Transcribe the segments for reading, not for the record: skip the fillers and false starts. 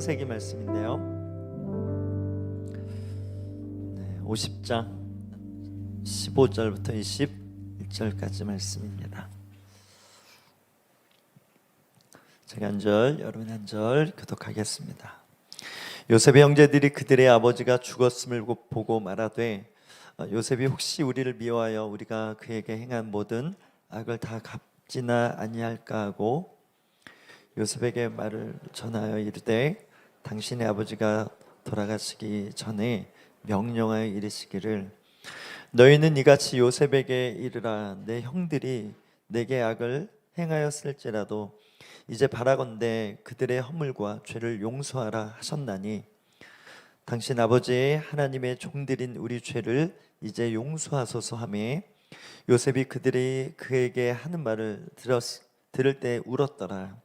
창세기 말씀인데요. 50장 15절부터 21절까지 말씀입니다. 제가 한 절, 여러분 한 절 교독하겠습니다. 요셉의 형제들이 그들의 아버지가 죽었음을 보고 말하되 요셉이 혹시 우리를 미워하여 우리가 그에게 행한 모든 악을 다 갚지나 아니할까 하고 요셉에게 말을 전하여 이르되 당신의 아버지가 돌아가시기 전에 명령하여 이르시기를 너희는 이같이 요셉에게 이르라 내 형들이 내게 악을 행하였을지라도 이제 바라건대 그들의 허물과 죄를 용서하라 하셨나니 당신 아버지의 하나님의 종들인 우리 죄를 이제 용서하소서 하며 요셉이 그들이 그에게 하는 말을 들을 때 울었더라.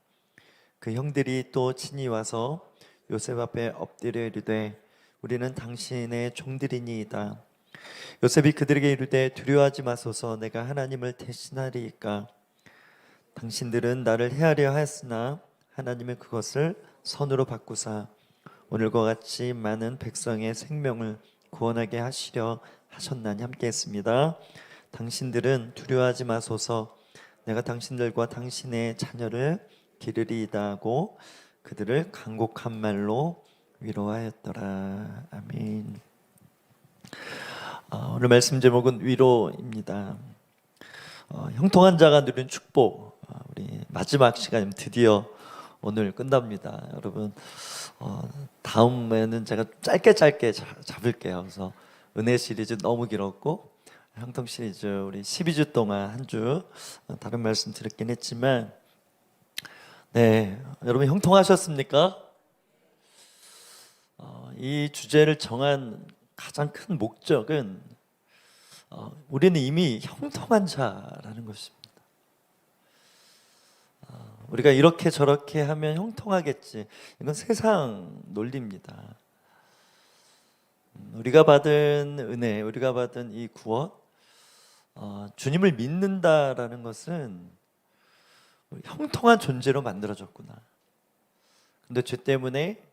그 형들이 또 친히 와서 요셉 앞에 엎드려 이르되 우리는 당신의 종들이니이다. 요셉이 그들에게 이르되 두려워하지 마소서 내가 하나님을 대신하리이까 당신들은 나를 해하려 하였으나 하나님은 그것을 선으로 바꾸사 오늘과 같이 많은 백성의 생명을 구원하게 하시려 하셨나니 함께 했습니다. 당신들은 두려워하지 마소서 내가 당신들과 당신의 자녀를 기르리이다 하고 그들을 간곡한 말로 위로하였더라. 아멘. 오늘 말씀 제목은 위로입니다. 형통한 자가 누리는 축복. 우리 마지막 시간 드디어 오늘 끝납니다. 여러분 다음에는 제가 짧게 잡을게요. 그래서 은혜 시리즈 너무 길었고 형통 시리즈 우리 12주 동안 한 주 다른 말씀 드렸긴 했지만 네, 여러분 형통하셨습니까? 이 주제를 정한 가장 큰 목적은 우리는 이미 형통한 자라는 것입니다. 우리가 이렇게 저렇게 하면 형통하겠지. 이건 세상 논리입니다. 우리가 받은 은혜, 우리가 받은 이 구원, 주님을 믿는다라는 것은 형통한 존재로 만들어졌구나. 근데 죄 때문에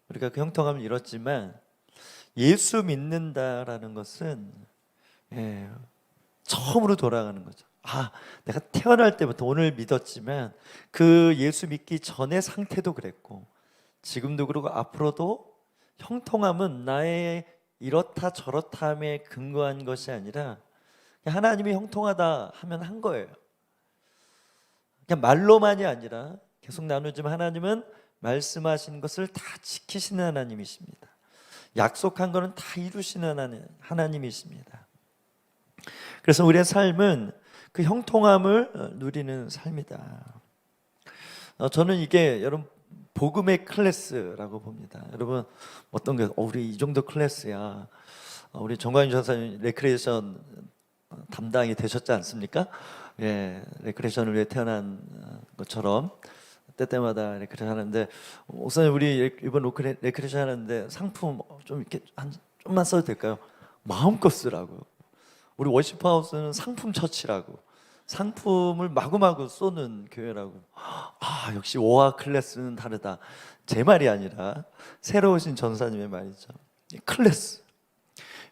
우리가 그 형통함을 잃었지만 예수 믿는다라는 것은 처음으로 돌아가는 거죠. 내가 태어날 때부터 오늘 믿었지만 그 예수 믿기 전의 상태도 그랬고 지금도 그러고 앞으로도 형통함은 나의 이렇다 저렇다함에 근거한 것이 아니라 하나님이 형통하다 하면 한 거예요. 그냥 말로만이 아니라 계속 나누지만 하나님은 말씀하신 것을 다 지키시는 하나님이십니다. 약속한 것은 다 이루시는 하나님이십니다. 그래서 우리의 삶은 그 형통함을 누리는 삶이다. 저는 이게 여러분 복음의 클래스라고 봅니다. 여러분 어떤 게 우리 이 정도 클래스야. 우리 정관윤 전사님 레크레이션 담당이 되셨지 않습니까? 레크레이션을 위해 태어난 것처럼 때때마다 레크레이션 하는데 목사님 우리 이번 레크레이션 하는데 상품 좀 이렇게 좀만 써도 될까요? 마음껏 쓰라고. 우리 워시프하우스는 상품 처치라고 상품을 마구마구 쏘는 교회라고. 역시 오화 클래스는 다르다. 제 말이 아니라 새로 오신 전사님의 말이죠. 클래스.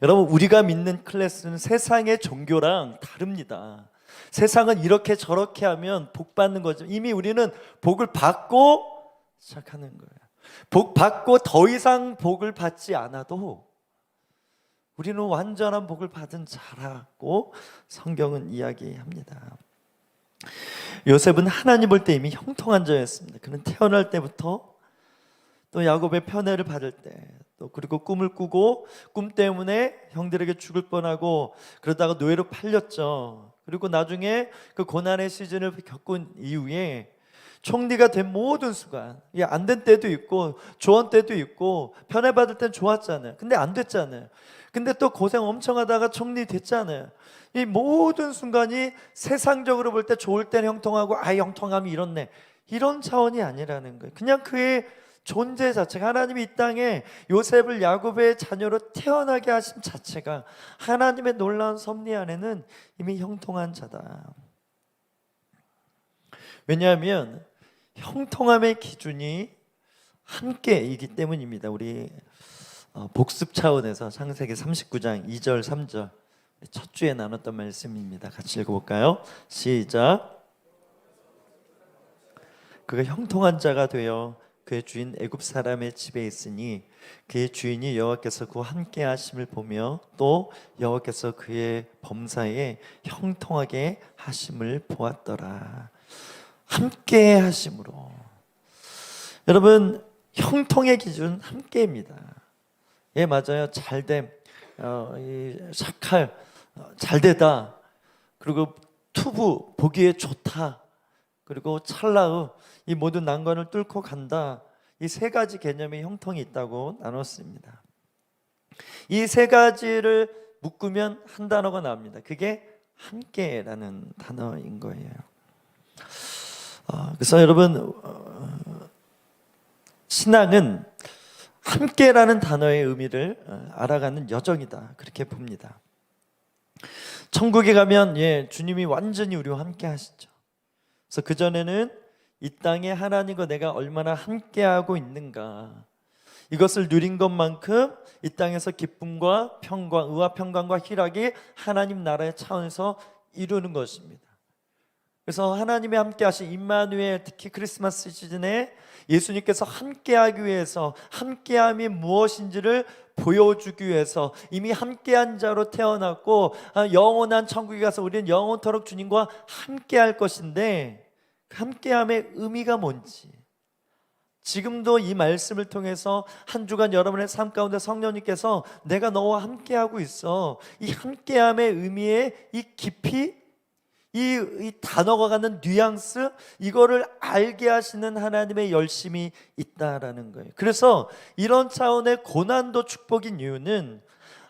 여러분 우리가 믿는 클래스는 세상의 종교랑 다릅니다. 세상은 이렇게 저렇게 하면 복 받는 거죠. 이미 우리는 복을 받고 시작하는 거예요. 복 받고 더 이상 복을 받지 않아도 우리는 완전한 복을 받은 자라고 성경은 이야기합니다. 요셉은 하나님 볼 때 이미 형통한 자였습니다. 그는 태어날 때부터 또 야곱의 편애를 받을 때 또 그리고 꿈을 꾸고 꿈 때문에 형들에게 죽을 뻔하고 그러다가 노예로 팔렸죠. 그리고 나중에 그 고난의 시즌을 겪은 이후에 총리가 된 모든 순간 안 된 때도 있고 조언 때도 있고 편애받을 땐 좋았잖아요. 근데 안 됐잖아요. 근데 또 고생 엄청 하다가 총리 됐잖아요. 이 모든 순간이 세상적으로 볼 때 좋을 때는 형통하고 형통함이 이렇네 이런 차원이 아니라는 거예요. 그냥 그의 존재 자체가 하나님이 이 땅에 요셉을 야곱의 자녀로 태어나게 하신 자체가 하나님의 놀라운 섭리 안에는 이미 형통한 자다. 왜냐하면 형통함의 기준이 함께이기 때문입니다. 우리 복습 차원에서 창세기 39장 2절 3절 첫 주에 나눴던 말씀입니다. 같이 읽어볼까요? 시작. 그가 형통한 자가 되어 그의 주인 애굽 사람의 집에 있으니 그의 주인이 여호와께서 그와 함께 하심을 보며 또 여호와께서 그의 범사에 형통하게 하심을 보았더라. 함께 하심으로, 여러분 형통의 기준 함께입니다. 예, 맞아요. 잘됨, 샤칼, 잘되다, 그리고 투부, 보기에 좋다, 그리고 찰나의, 이 모든 난관을 뚫고 간다. 이 세 가지 개념의 형통이 있다고 나눴습니다. 이 세 가지를 묶으면 한 단어가 나옵니다. 그게 함께라는 단어인 거예요. 그래서 여러분, 신앙은 함께라는 단어의 의미를 알아가는 여정이다, 그렇게 봅니다. 천국에 가면 주님이 완전히 우리와 함께 하시죠. 그래서 그전에는 이 땅에 하나님과 내가 얼마나 함께하고 있는가, 이것을 누린 것만큼 이 땅에서 기쁨과 평강, 의와 평강과 희락이 하나님 나라의 차원에서 이루는 것입니다. 그래서 하나님이 함께하신 임마누엘, 특히 크리스마스 시즌에 예수님께서 함께하기 위해서, 함께함이 무엇인지를 보여주기 위해서 이미 함께한 자로 태어났고 영원한 천국에 가서 우리는 영원토록 주님과 함께할 것인데, 함께함의 의미가 뭔지, 지금도 이 말씀을 통해서 한 주간 여러분의 삶 가운데 성령님께서 내가 너와 함께하고 있어, 이 함께함의 의미의 이 깊이, 이 단어가 갖는 뉘앙스, 이거를 알게 하시는 하나님의 열심이 있다라는 거예요. 그래서 이런 차원의 고난도 축복인 이유는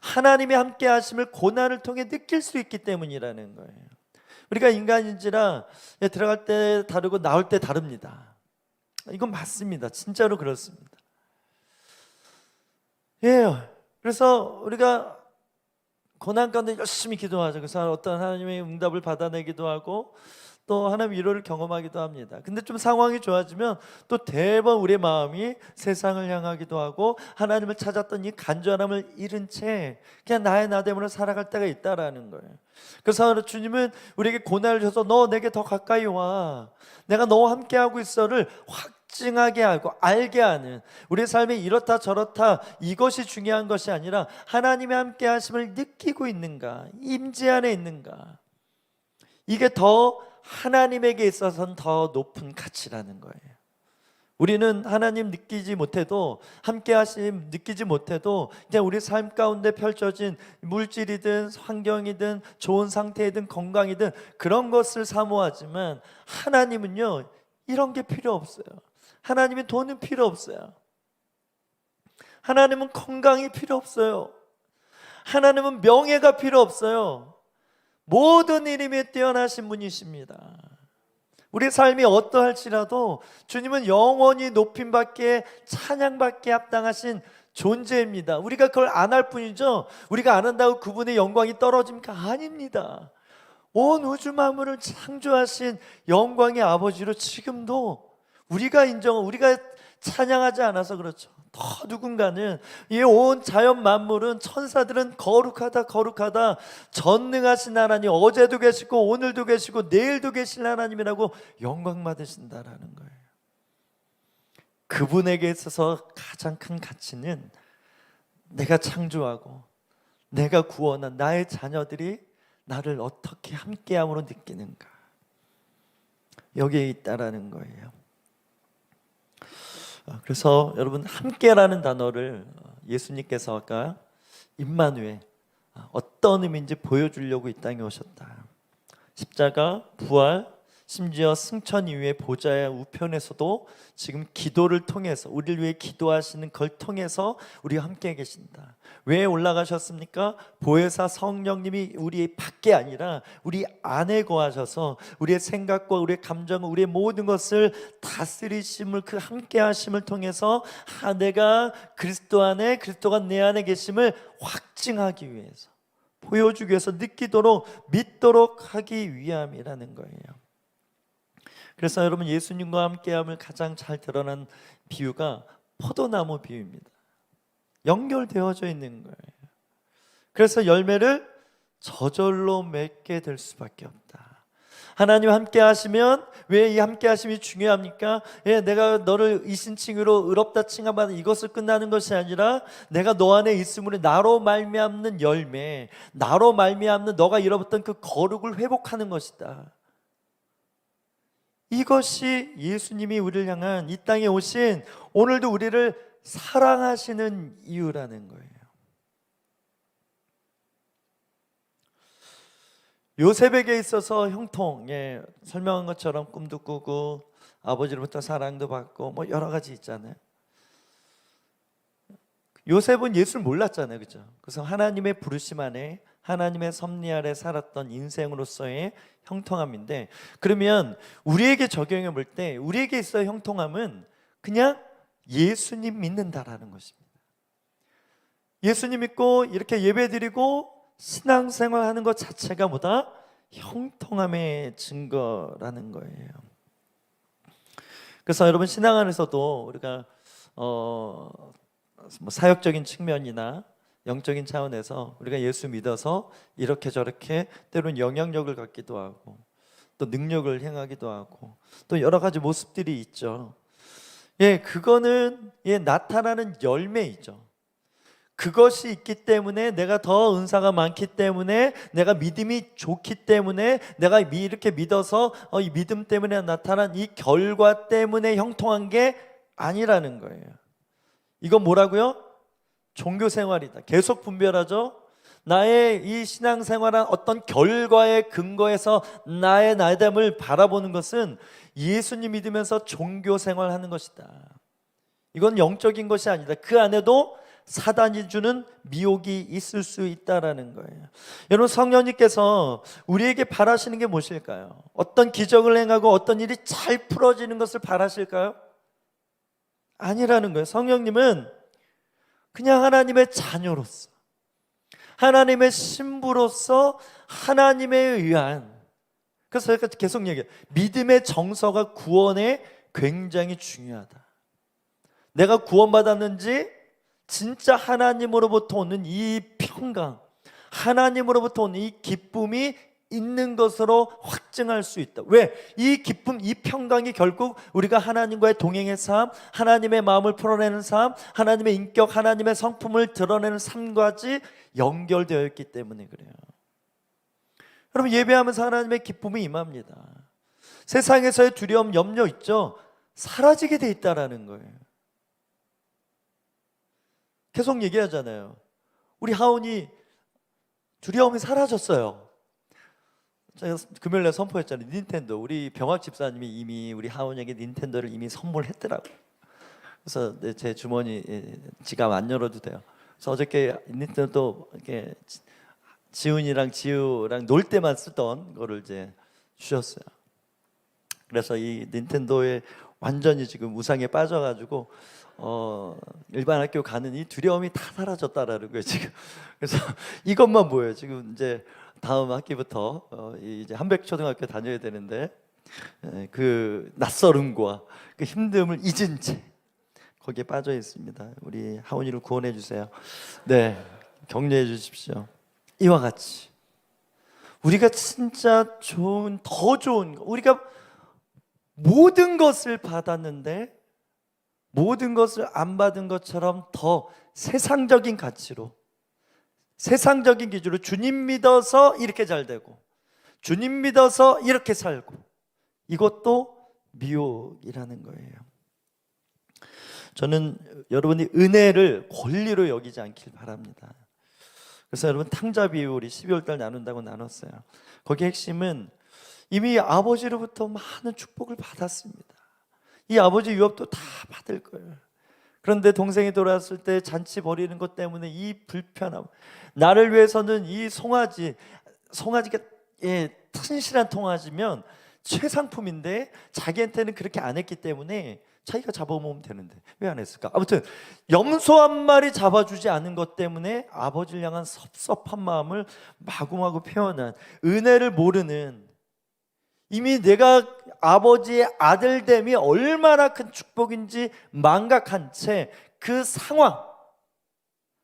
하나님이 함께 하심을 고난을 통해 느낄 수 있기 때문이라는 거예요. 우리가 인간인지라 들어갈 때 다르고 나올 때 다릅니다. 이건 맞습니다. 진짜로 그렇습니다. 그래서 우리가 고난 가운데 열심히 기도하죠. 그래서 어떤 하나님의 응답을 받아내기도 하고 또 하나님의 위로를 경험하기도 합니다. 근데 좀 상황이 좋아지면 또 대번 우리의 마음이 세상을 향하기도 하고 하나님을 찾았던 이 간절함을 잃은 채 그냥 나의 나됨으로 살아갈 때가 있다라는 거예요. 그래서 주님은 우리에게 고난을 줘서 너 내게 더 가까이 와, 내가 너와 함께하고 있어를 확증하게 하고 알게 하는, 우리의 삶이 이렇다 저렇다 이것이 중요한 것이 아니라 하나님의 함께 하심을 느끼고 있는가, 임재 안에 있는가, 이게 더 하나님에게 있어서는 더 높은 가치라는 거예요. 우리는 하나님 느끼지 못해도, 함께 하심 느끼지 못해도 그냥 우리 삶 가운데 펼쳐진 물질이든 환경이든 좋은 상태이든 건강이든 그런 것을 사모하지만 하나님은요, 이런 게 필요 없어요. 하나님은 돈은 필요 없어요. 하나님은 건강이 필요 없어요. 하나님은 명예가 필요 없어요. 모든 이름에 뛰어나신 분이십니다. 우리 삶이 어떠할지라도 주님은 영원히 높임받기에 찬양받기에 합당하신 존재입니다. 우리가 그걸 안 할 뿐이죠. 우리가 안 한다고 그분의 영광이 떨어집니까? 아닙니다. 온 우주 만물을 창조하신 영광의 아버지로 지금도 우리가 우리가 찬양하지 않아서 그렇죠. 더 누군가는, 이 온 자연 만물은, 천사들은 거룩하다 거룩하다, 전능하신 하나님, 어제도 계시고 오늘도 계시고 내일도 계신 하나님이라고 영광 받으신다라는 거예요. 그분에게 있어서 가장 큰 가치는 내가 창조하고 내가 구원한 나의 자녀들이 나를 어떻게 함께함으로 느끼는가, 여기에 있다라는 거예요. 그래서 여러분, 함께라는 단어를 예수님께서 아까 임마누엘, 어떤 의미인지 보여주려고 이 땅에 오셨다. 십자가, 부활, 심지어 승천 이후에 보좌의 우편에서도 지금 기도를 통해서 우리를 위해 기도하시는 걸 통해서 우리와 함께 계신다. 왜 올라가셨습니까? 보혜사 성령님이 우리 밖에 아니라 우리 안에 거하셔서 우리의 생각과 우리의 감정, 우리의 모든 것을 다스리심을, 그 함께 하심을 통해서 내가 그리스도 안에, 그리스도가 내 안에 계심을 확증하기 위해서, 보여주기 위해서, 느끼도록 믿도록 하기 위함이라는 거예요. 그래서 여러분, 예수님과 함께함을 가장 잘 드러난 비유가 포도나무 비유입니다. 연결되어져 있는 거예요. 그래서 열매를 저절로 맺게 될 수밖에 없다. 하나님 함께 하시면, 왜 이 함께 하심이 중요합니까? 내가 너를 이신칭으로 의롭다 칭함받는 이것을 끝나는 것이 아니라 내가 너 안에 있으므로 나로 말미암는 열매, 나로 말미암는 너가 잃어버렸던 그 거룩을 회복하는 것이다. 이것이 예수님이 우리를 향한 이 땅에 오신, 오늘도 우리를 사랑하시는 이유라는 거예요. 요셉에게 있어서 형통, 설명한 것처럼 꿈도 꾸고 아버지로부터 사랑도 받고 뭐 여러 가지 있잖아요. 요셉은 예수를 몰랐잖아요, 그죠? 그래서 하나님의 부르심 안에, 하나님의 섭리 아래 살았던 인생으로서의 형통함인데, 그러면 우리에게 적용해 볼 때 우리에게 있어 형통함은 그냥 예수님 믿는다라는 것입니다. 예수님 믿고 이렇게 예배드리고 신앙생활하는 것 자체가 뭐다? 형통함의 증거라는 거예요. 그래서 여러분, 신앙 안에서도 우리가 뭐 사역적인 측면이나 영적인 차원에서 우리가 예수 믿어서 이렇게 저렇게 때로는 영향력을 갖기도 하고 또 능력을 행하기도 하고 또 여러 가지 모습들이 있죠. 그거는 나타나는 열매이죠. 그것이 있기 때문에 내가 더 은사가 많기 때문에, 내가 믿음이 좋기 때문에, 내가 이렇게 믿어서 이 믿음 때문에 나타난 이 결과 때문에 형통한 게 아니라는 거예요. 이건 뭐라고요? 종교생활이다. 계속 분별하죠. 나의 이 신앙생활한 어떤 결과에 근거해서 나의 나됨을 바라보는 것은 예수님 믿으면서 종교생활하는 것이다. 이건 영적인 것이 아니다. 그 안에도 사단이 주는 미혹이 있을 수 있다라는 거예요. 여러분, 성령님께서 우리에게 바라시는 게 무엇일까요? 어떤 기적을 행하고 어떤 일이 잘 풀어지는 것을 바라실까요? 아니라는 거예요. 성령님은 그냥 하나님의 자녀로서, 하나님의 신부로서 하나님에 의한, 그래서 제가 계속 얘기해요. 믿음의 정서가 구원에 굉장히 중요하다. 내가 구원받았는지 진짜 하나님으로부터 오는 이 평강, 하나님으로부터 오는 이 기쁨이 있는 것으로 확증할 수 있다. 왜? 이 기쁨, 이 평강이 결국 우리가 하나님과의 동행의 삶, 하나님의 마음을 풀어내는 삶, 하나님의 인격, 하나님의 성품을 드러내는 삶과지 연결되어 있기 때문에 그래요. 여러분, 예배하면서 하나님의 기쁨이 임합니다. 세상에서의 두려움, 염려 있죠? 사라지게 돼 있다라는 거예요. 계속 얘기하잖아요. 우리 하온이 두려움이 사라졌어요. 제가 금요일날 선포했잖아요. 닌텐도, 우리 병학 집사님이 이미 우리 하온에게 닌텐도를 이미 선물했더라고요. 그래서 제 주머니 지갑 안 열어도 돼요. 그래서 어저께 닌텐도 이렇게 지우랑 놀 때만 쓰던 거를 이제 주셨어요. 그래서 이 닌텐도에 완전히 지금 우상에 빠져가지고 일반 학교 가는 이 두려움이 다 사라졌다라는 거예요 지금. 그래서 이것만 보여요. 지금 이제 다음 학기부터 이제 한백초등학교 다녀야 되는데 그 낯설음과 그 힘듦을 잊은 채 거기에 빠져 있습니다. 우리 하온이를 구원해 주세요. 네, 격려해 주십시오. 이와 같이 우리가 진짜 좋은, 더 좋은, 우리가 모든 것을 받았는데 모든 것을 안 받은 것처럼 더 세상적인 가치로, 세상적인 기준으로 주님 믿어서 이렇게 잘 되고 주님 믿어서 이렇게 살고, 이것도 미혹이라는 거예요. 저는 여러분이 은혜를 권리로 여기지 않길 바랍니다. 그래서 여러분, 탕자 비유 우리 12월달 나눈다고 나눴어요. 거기 핵심은 이미 아버지로부터 많은 축복을 받았습니다. 이 아버지 유업도 다 받을 거예요. 그런데 동생이 돌아왔을 때 잔치 벌이는 것 때문에 이 불편함, 나를 위해서는 이 송아지가 튼실한 송아지면 최상품인데 자기한테는 그렇게 안 했기 때문에 자기가 잡아먹으면 되는데 왜 안 했을까? 아무튼 염소 한 마리 잡아주지 않은 것 때문에 아버지를 향한 섭섭한 마음을 마구마구 표현한, 은혜를 모르는 이미 내가 아버지의 아들됨이 얼마나 큰 축복인지 망각한 채 그 상황,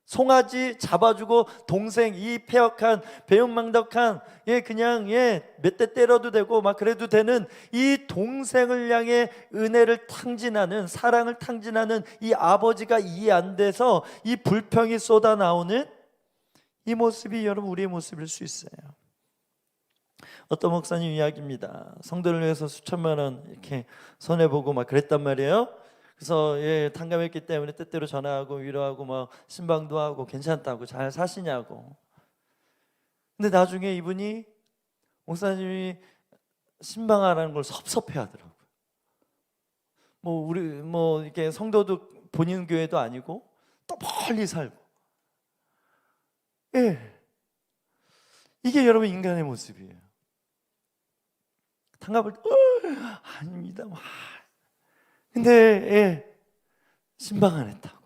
송아지 잡아주고 동생 이 패역한 배은망덕한 그냥 몇 대 때려도 되고 막 그래도 되는 이 동생을 향해 은혜를 탕진하는, 사랑을 탕진하는 이 아버지가 이해 안 돼서 이 불평이 쏟아 나오는 이 모습이 여러분 우리의 모습일 수 있어요. 어떤 목사님 이야기입니다. 성도를 위해서 수천만 원 이렇게 손해보고 막 그랬단 말이에요. 그래서 탕감했기 때문에 때때로 전화하고 위로하고 막 신방도 하고 괜찮다고 잘 사시냐고. 근데 나중에 이분이 목사님이 신방하라는 걸 섭섭해하더라고요. 우리 이렇게 성도도 본인 교회도 아니고 또 멀리 살고. 이게 여러분 인간의 모습이에요. 탕감을 아닙니다. 근데 신방 안 했다고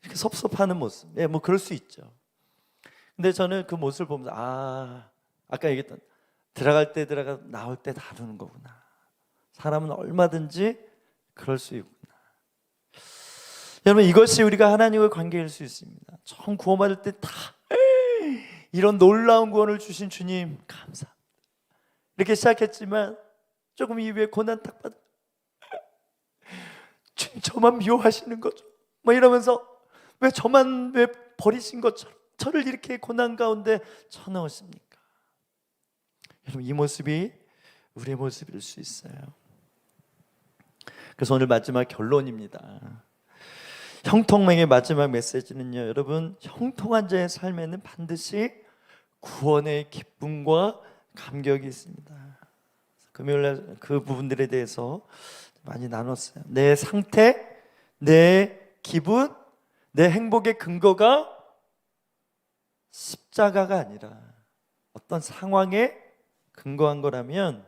이렇게 섭섭하는 모습, 그럴 수 있죠. 근데 저는 그 모습을 보면서 아까 얘기했던 들어갈 때 들어가 나올 때 다루는 거구나. 사람은 얼마든지 그럴 수 있구나. 여러분 이것이 우리가 하나님과의 관계일 수 있습니다. 처음 구원받을 때 다 이런 놀라운 구원을 주신 주님 감사합니다. 이렇게 시작했지만 조금 이후에 고난 딱 받아 주님 저만 미워하시는 거죠? 이러면서 왜 저만 왜 버리신 것처럼 저를 이렇게 고난 가운데 쳐넣으십니까? 여러분 이 모습이 우리의 모습일 수 있어요. 그래서 오늘 마지막 결론입니다. 형통맹의 마지막 메시지는요, 여러분 형통한 자의 삶에는 반드시 구원의 기쁨과 감격이 있습니다. 금요일날 그 부분들에 대해서 많이 나눴어요. 내 상태, 내 기분, 내 행복의 근거가 십자가가 아니라 어떤 상황에 근거한 거라면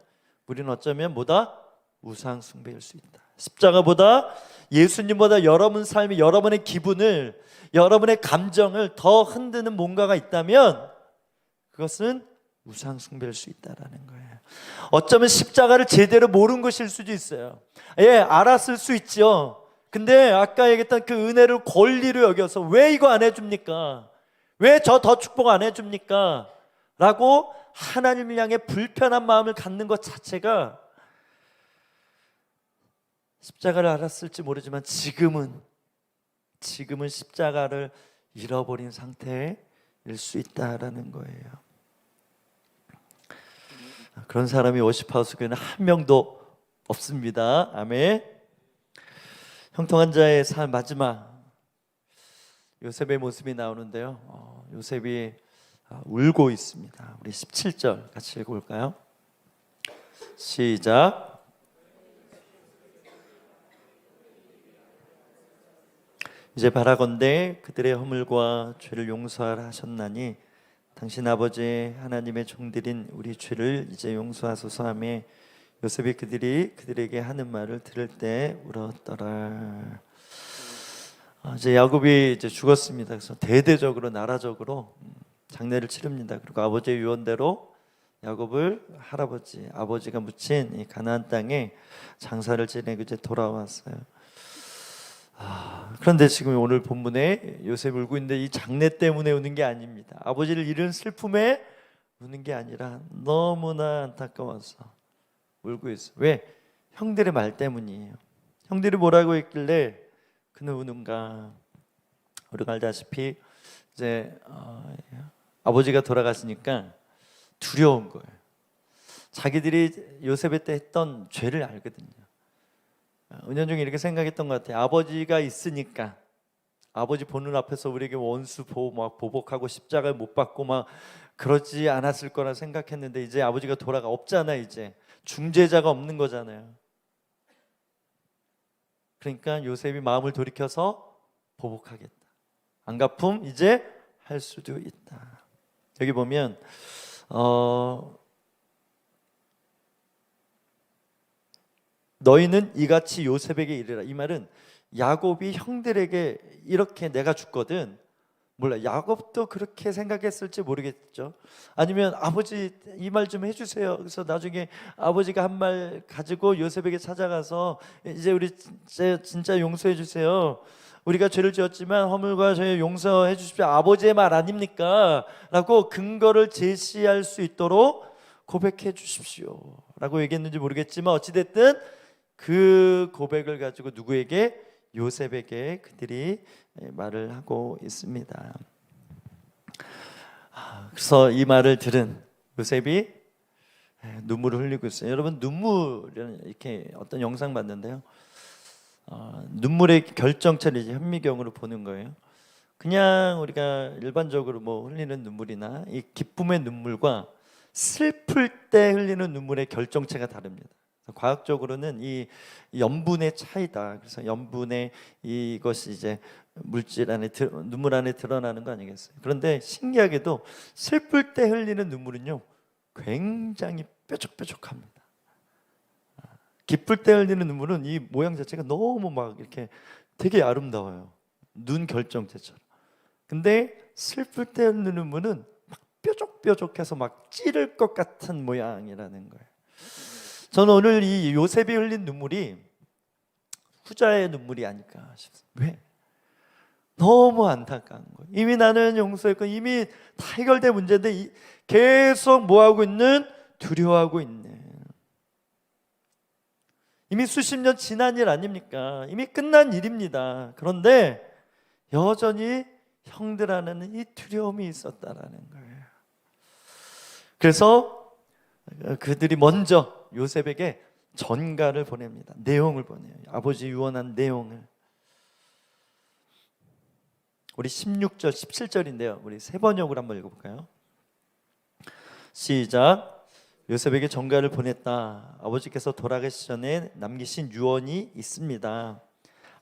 우리는 어쩌면 뭐다? 우상 숭배일 수 있다. 십자가보다 예수님보다 여러분 삶이, 여러분의 기분을, 여러분의 감정을 더 흔드는 뭔가가 있다면 그것은 우상 숭배일 수 있다라는 거예요. 어쩌면 십자가를 제대로 모른 것일 수도 있어요. 알았을 수 있죠. 근데 아까 얘기했던 그 은혜를 권리로 여겨서 왜 이거 안 해줍니까? 왜 저 더 축복 안 해줍니까? 라고 하나님을 향해 불편한 마음을 갖는 것 자체가 십자가를 알았을지 모르지만 지금은 십자가를 잃어버린 상태일 수 있다라는 거예요. 그런 사람이 워시파우스 교회는 한 명도 없습니다. 아멘. 형통한 자의 삶 마지막 요셉의 모습이 나오는데요. 요셉이 울고 있습니다. 우리 17절 같이 읽어볼까요? 시작. 이제 바라건대 그들의 허물과 죄를 용서하라 하셨나니 당신 아버지 하나님의 종들인 우리 죄를 이제 용서하소서 하며 요셉이 그들에게 하는 말을 들을 때 울었더라. 이제 야곱이 이제 죽었습니다. 그래서 대대적으로 나라적으로 장례를 치릅니다. 그리고 아버지의 유언대로 야곱을 아버지가 묻힌 이 가나안 땅에 장사를 지내고 이제 돌아왔어요. 그런데 지금 오늘 본문에 요셉이 울고 있는데 이 장례 때문에 우는 게 아닙니다. 아버지를 잃은 슬픔에 우는 게 아니라 너무나 안타까워서 울고 있어요. 왜? 형들의 말 때문이에요. 형들이 뭐라고 했길래 그는 우는가? 우리가 알다시피 이제 아버지가 돌아갔으니까 두려운 거예요. 자기들이 요셉의 때 했던 죄를 알거든요. 은연중에 이렇게 생각했던 것 같아요. 아버지가 있으니까 아버지 보는 앞에서 우리에게 원수 막 보복하고 십자가를 못 받고 막 그러지 않았을 거라 생각했는데 이제 아버지가 없잖아요. 이제 중재자가 없는 거잖아요. 그러니까 요셉이 마음을 돌이켜서 보복하겠다. 안갚음 이제 할 수도 있다. 여기 보면 너희는 이같이 요셉에게 이르라. 이 말은 야곱이 형들에게 이렇게 내가 죽거든 몰라. 야곱도 그렇게 생각했을지 모르겠죠. 아니면 아버지 이 말 좀 해주세요. 그래서 나중에 아버지가 한 말 가지고 요셉에게 찾아가서 이제 우리 진짜 용서해 주세요. 우리가 죄를 지었지만 허물과 죄 용서해 주십시오. 아버지의 말 아닙니까? 라고 근거를 제시할 수 있도록 고백해 주십시오. 라고 얘기했는지 모르겠지만 어찌됐든 그 고백을 가지고 누구에게? 요셉에게 그들이 말을 하고 있습니다. 그래서 이 말을 들은 요셉이 눈물을 흘리고 있어요. 여러분, 눈물은 이렇게 어떤 영상 봤는데요, 눈물의 결정체를 이제 현미경으로 보는 거예요. 그냥 우리가 일반적으로 뭐 흘리는 눈물이나 이 기쁨의 눈물과 슬플 때 흘리는 눈물의 결정체가 다릅니다. 과학적으로는 이 염분의 차이다. 그래서 염분의 이것이 이제 물질 안에 눈물 안에 드러나는 거 아니겠어요? 그런데 신기하게도 슬플 때 흘리는 눈물은요 굉장히 뾰족뾰족합니다. 기쁠 때 흘리는 눈물은 이 모양 자체가 너무 막 이렇게 되게 아름다워요. 눈 결정체처럼. 근데 슬플 때 흘리는 눈물은 막 뾰족뾰족해서 막 찌를 것 같은 모양이라는 거예요. 저는 오늘 이 요셉이 흘린 눈물이 후자의 눈물이 아닐까 싶습니다. 왜? 너무 안타까운 거예요. 이미 나는 용서했고 이미 다 해결된 문제인데 계속 뭐하고 있는? 두려워하고 있네. 이미 수십 년 지난 일 아닙니까? 이미 끝난 일입니다. 그런데 여전히 형들 안에는 이 두려움이 있었다라는 거예요. 그래서 그들이 먼저 요셉에게 전가를 보냅니다. 내용을 보내요. 아버지 유언한 내용을. 우리 16절, 17절인데요. 우리 세 번역으로 한번 읽어볼까요? 시작. 요셉에게 전가를 보냈다. 아버지께서 돌아가시기 전에 남기신 유언이 있습니다.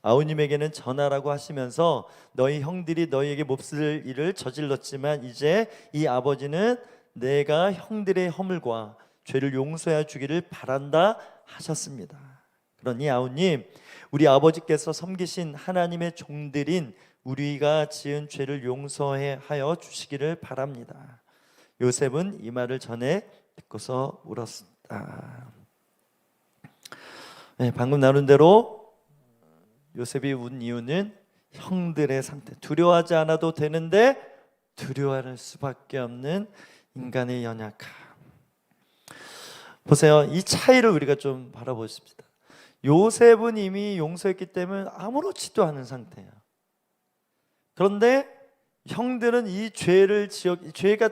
아우님에게는 전하라고 하시면서 너희 형들이 너희에게 몹쓸 일을 저질렀지만 이제 이 아버지는 내가 형들의 허물과 죄를 용서해 주기를 바란다 하셨습니다. 그러니 아우님, 우리 아버지께서 섬기신 하나님의 종들인 우리가 지은 죄를 용서해 하여 주시기를 바랍니다. 요셉은 이 말을 전해 듣고서 울었다. 네, 방금 나눈 대로 요셉이 운 이유는 형들의 상태, 두려워하지 않아도 되는데 두려워할 수밖에 없는 인간의 연약함. 보세요. 이 차이를 우리가 좀 바라보십시다. 요셉은 이미 용서했기 때문에 아무렇지도 않은 상태예요. 그런데 형들은 이 죄를 죄가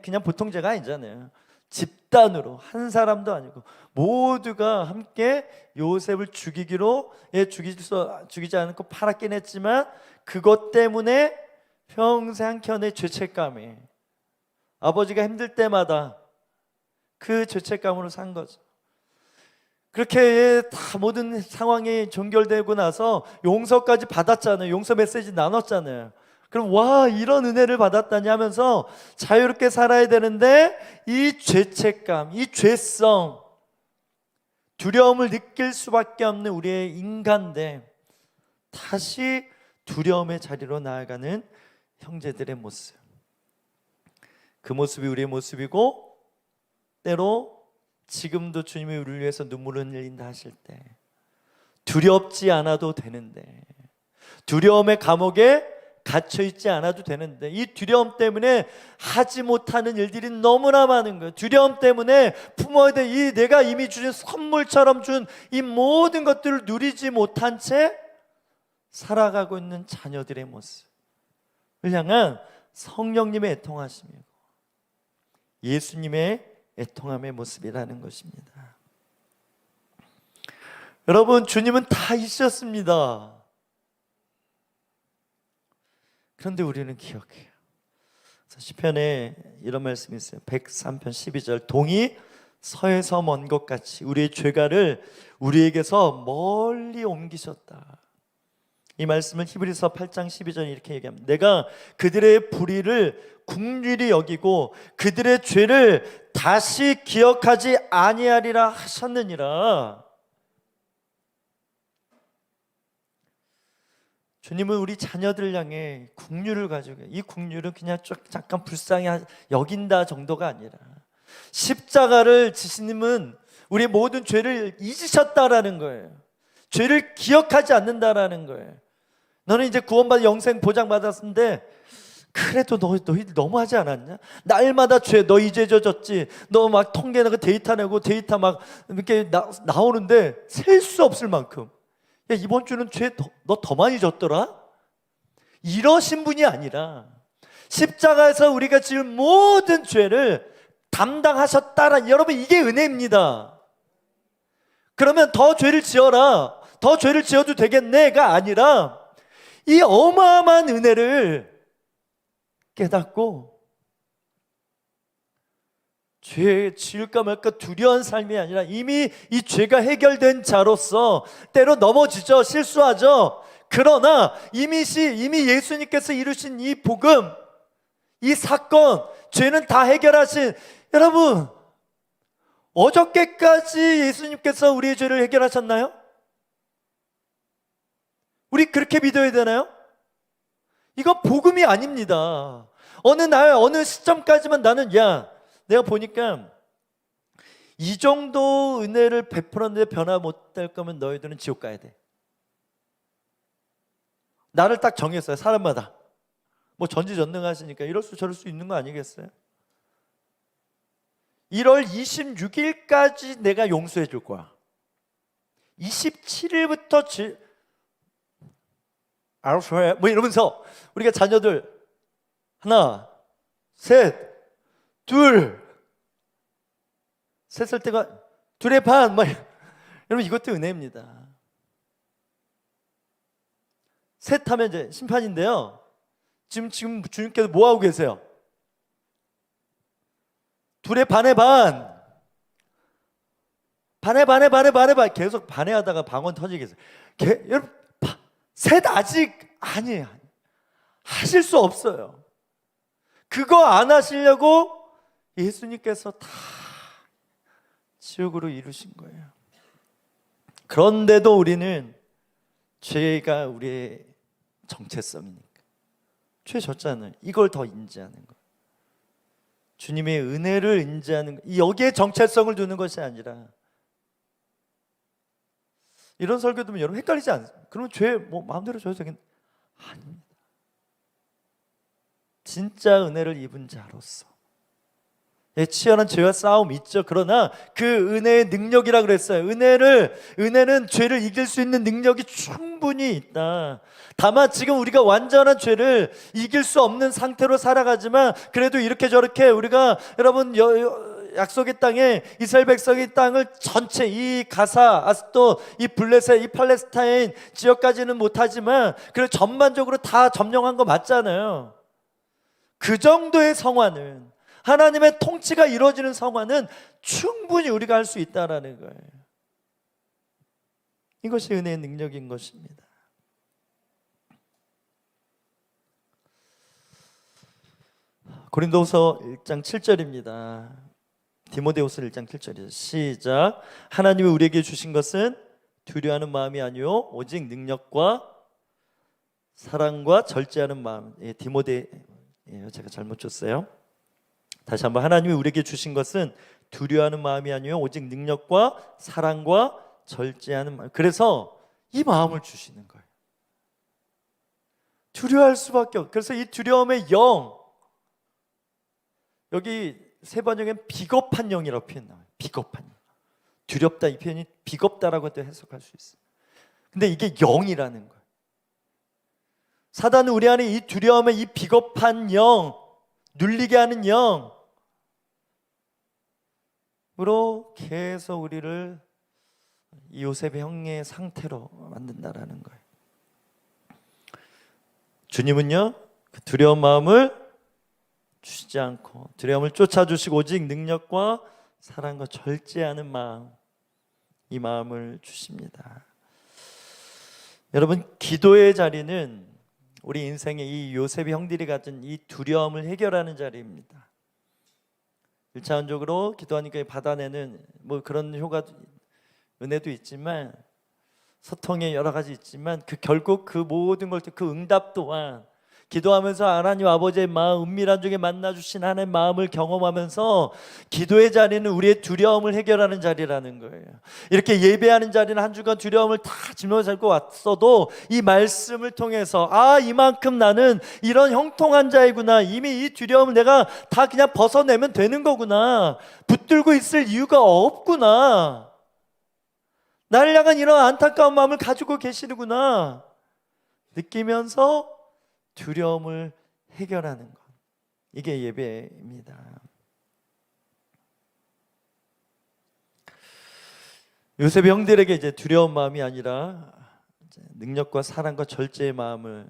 그냥 보통 죄가 아니잖아요. 집단으로, 한 사람도 아니고 모두가 함께 요셉을 죽이지 않고 팔았긴 했지만 그것 때문에 평생 한켠의 죄책감이, 아버지가 힘들 때마다 그 죄책감으로 산 거죠. 그렇게 다 모든 상황이 종결되고 나서 용서까지 받았잖아요. 용서 메시지 나눴잖아요. 그럼 와, 이런 은혜를 받았다니 하면서 자유롭게 살아야 되는데 이 죄책감, 이 죄성, 두려움을 느낄 수밖에 없는 우리의 인간들, 다시 두려움의 자리로 나아가는 형제들의 모습. 그 모습이 우리의 모습이고, 때로 지금도 주님이 우리를 위해서 눈물을 흘린다 하실 때 두렵지 않아도 되는데, 두려움의 감옥에 갇혀있지 않아도 되는데, 이 두려움 때문에 하지 못하는 일들이 너무나 많은 거예요. 두려움 때문에 부모에게 이 내가 이미 주신 선물처럼 준 이 모든 것들을 누리지 못한 채 살아가고 있는 자녀들의 모습을 향한 성령님의 애통하심이고 예수님의 애통함의 모습이라는 것입니다. 여러분, 주님은 다 있었습니다. 그런데 우리는 기억해요. 시편에 이런 말씀이 있어요. 103편 12절. 동이 서에서 먼 것 같이 우리의 죄가를 우리에게서 멀리 옮기셨다. 이 말씀을 히브리서 8장 12절에 이렇게 얘기합니다. 내가 그들의 불의를 긍휼히 여기고 그들의 죄를 다시 기억하지 아니하리라 하셨느니라. 주님은 우리 자녀들 향해 긍휼을 가지고, 이 긍휼은 그냥 잠깐 불쌍히 여긴다 정도가 아니라 십자가를 지시님은 우리의 모든 죄를 잊으셨다라는 거예요. 죄를 기억하지 않는다라는 거예요. 너는 이제 구원받아 영생 보장받았는데 그래도 너희들 너무하지 않았냐? 날마다 죄, 너 이제 져졌지? 너 막 통계 내고 데이터 내고 데이터 막 이렇게 나오는데 셀 수 없을 만큼, 야, 이번 주는 죄 너 더 많이 졌더라? 이러신 분이 아니라 십자가에서 우리가 지은 모든 죄를 담당하셨다라. 여러분, 이게 은혜입니다. 그러면 더 죄를 지어라, 더 죄를 지어도 되겠네가 아니라 이 어마어마한 은혜를 깨닫고 죄 지을까 말까 두려운 삶이 아니라 이미 이 죄가 해결된 자로서 때로 넘어지죠, 실수하죠. 그러나 이미 예수님께서 이루신 이 복음, 이 사건, 죄는 다 해결하신, 여러분, 어저께까지 예수님께서 우리의 죄를 해결하셨나요? 우리 그렇게 믿어야 되나요? 이건 복음이 아닙니다. 어느 날 어느 시점까지만 나는, 내가 보니까 이 정도 은혜를 베풀었는데 변화 못할 거면 너희들은 지옥 가야 돼. 나를 딱 정했어요. 사람마다 뭐 전지전능하시니까 이럴 수 저럴 수 있는 거 아니겠어요? 1월 26일까지 내가 용서해 줄 거야. 27일부터 알았어 해, 뭐 이러면서 우리가 자녀들 하나, 셋, 둘, 셋 살 때가 둘의 반, 뭐 여러분, 이것도 은혜입니다. 셋 하면 이제 심판인데요. 지금 주님께서 뭐 하고 계세요? 둘의 반의 반, 반의 계속 반해하다가 방언 터지겠어요. 여러분, 셋 아직 아니에요. 하실 수 없어요. 그거 안 하시려고 예수님께서 다 지옥으로 이루신 거예요. 그런데도 우리는 죄가 우리의 정체성이니까 죄 졌잖아요. 이걸 더 인지하는 거예요. 주님의 은혜를 인지하는 거, 여기에 정체성을 두는 것이 아니라, 이런 설교 들으면 여러분 헷갈리지 않습니까? 그러면 죄 뭐 마음대로 져도 되겠네? 아닙니다. 진짜 은혜를 입은 자로서, 치열한 죄와 싸움 있죠. 그러나 그 은혜의 능력이라 그랬어요. 은혜는 죄를 이길 수 있는 능력이 충분히 있다. 다만 지금 우리가 완전한 죄를 이길 수 없는 상태로 살아가지만, 그래도 이렇게 저렇게 우리가, 여러분, 약속의 땅에 이스라엘 백성의 땅을 전체, 이 가사, 아스도, 이 블레셋, 이 팔레스타인 지역까지는 못하지만 그래도 전반적으로 다 점령한 거 맞잖아요. 그 정도의 성화는, 하나님의 통치가 이루어지는 성화는 충분히 우리가 할 수 있다라는 거예요. 이것이 은혜의 능력인 것입니다. 고린도후서 1장 7절입니다. 디모데후서 1장 7절이죠. 시작. 하나님이 우리에게 주신 것은 두려워하는 마음이 아니요 오직 능력과 사랑과 절제하는 마음. 디모데예요. 제가 잘못 줬어요. 다시 한번. 하나님이 우리에게 주신 것은 두려워하는 마음이 아니요 오직 능력과 사랑과 절제하는 마음. 그래서 이 마음을 주시는 거예요. 두려워할 수밖에 없어요. 그래서 이 두려움의 영, 여기 세 번역엔 비겁한 영이라고 표현 나와요. 비겁한 영. 두렵다, 이 표현이 비겁다라고도 해석할 수 있어요. 근데 이게 영이라는 거예요. 사단은 우리 안에 이 두려움의 이 비겁한 영, 눌리게 하는 영으로 계속 우리를 이 요셉의 형의 상태로 만든다라는 거예요. 주님은요, 그 두려운 마음을 주시지 않고 두려움을 쫓아주시고 오직 능력과 사랑과 절제하는 마음, 이 마음을 주십니다. 여러분, 기도의 자리는 우리 인생의 이 요셉의 형들이 가진 이 두려움을 해결하는 자리입니다. 1차원적으로 기도하니까 받아내는 뭐 그런 효과, 은혜도 있지만, 소통에 여러 가지 있지만 결국 그 모든 걸 그 응답 또한 기도하면서 하나님 아버지의 마음, 은밀한 중에 만나주신 하나님의 마음을 경험하면서 기도의 자리는 우리의 두려움을 해결하는 자리라는 거예요. 이렇게 예배하는 자리는 한 주간 두려움을 다 짊어지고 왔어도 이 말씀을 통해서 이만큼 나는 이런 형통한 자이구나, 이미 이 두려움을 내가 다 그냥 벗어내면 되는 거구나, 붙들고 있을 이유가 없구나, 나를 향한 이런 안타까운 마음을 가지고 계시는구나 느끼면서 두려움을 해결하는 것, 이게 예배입니다. 요셉의 형들에게 이제 두려운 마음이 아니라 이제 능력과 사랑과 절제의 마음을